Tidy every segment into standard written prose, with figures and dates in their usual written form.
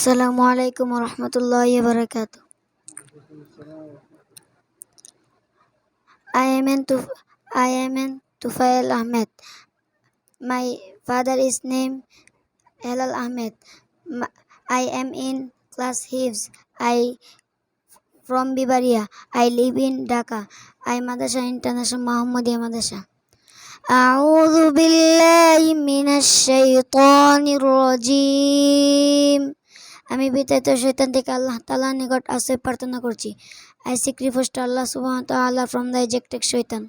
Assalamualaikum warahmatullahi wabarakatuh. I am in Tufail Ahmed. My father is named Helal Ahmed. I am in class Hifz. I from Bibaria. I live in Dhaka. I Madrasa International Muhammadiyya Madrasa. أعوذ بالله من الشيطان الرجيم. আমি বিতাড়িত শয়তান থেকে আল্লাহ তাআলার নিকট আশ্রয় প্রার্থনা করছি। I seek refuge to Allah subhanahu wa ta'ala from the ejected shaitan.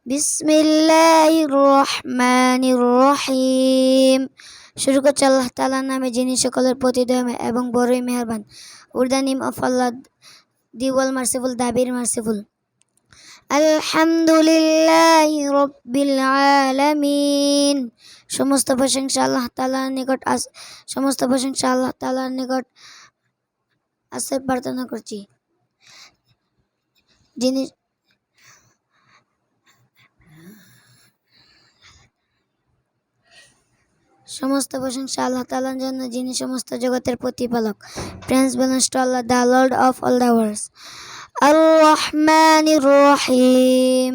বিসমিল্লাহির রহমানির রহিম। শুরু করছি আল্লাহ তাআলার নামে, যিনি সকলের প্রতি দয়াময় এবং বড়ই মেহেরবান। With the name of Allah, the all merciful, the very merciful. আলহামদুলিল্লাহি রাব্বিল আলামিন। সমস্ত প্রশংসা আল্লাহ তাআলার নিকট আশ্রয় প্রার্থনা করছি, যিনি সমস্ত প্রশংসা আল্লাহ তাআলার জন্য, যিনি সমস্ত জগতের প্রতিপালক। Praise belongs to Allah, the Lord of all the worlds. আর-রহমানির রহিম,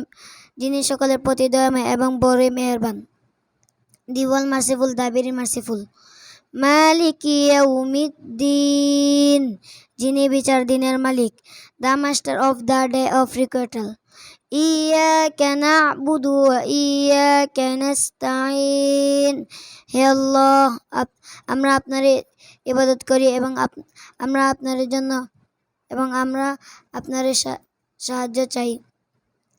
যিনি সকলের প্রতি দয়াময় এবং বড়ই মেহেরবান। The all merciful, the very merciful. মালিকি ইয়াউমিদ্দিন, যিনি বিচার দিনের মালিক। The master of the day of requital. ইয়াকা না'বুদু ওয়া ইয়াকা নাস্তাঈন। হে আল্লাহ, আমরা আপনার ইবাদত করি এবং আমরা আপনার সাহায্য চাই।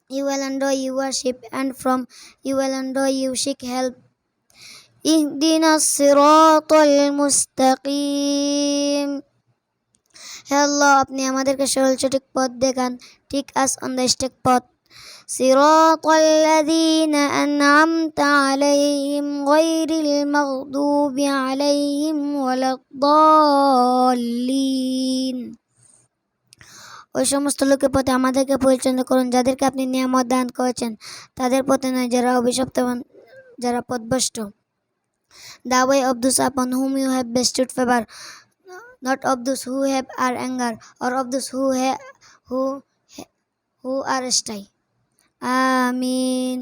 You alone do you worship, and from you alone do you seek help. ইহদিনাস সিরাতাল মুস্তাকিম। হে আল্লাহ, আপনি আমাদেরকে সরল সঠিক পথ দেখান। Take us on the straight path. সিরাতাল্লাযীনা আন'আমতা আলাইহিম গায়রিল মাগদুবি আলাইহিম ওয়ালাদ-দাল্লিন। ওই সমস্ত লোকের পথে আমাদেরকে পরিচালনা করুন, যাদেরকে আপনি নিয়ামত দান করেছেন, তাদের পথে নয় যারা অভিশপ্ত এবং যারা পথভ্রষ্ট। The way of those upon whom you have bestowed favor, not of those who have our anger, or of those who are astray. Amin.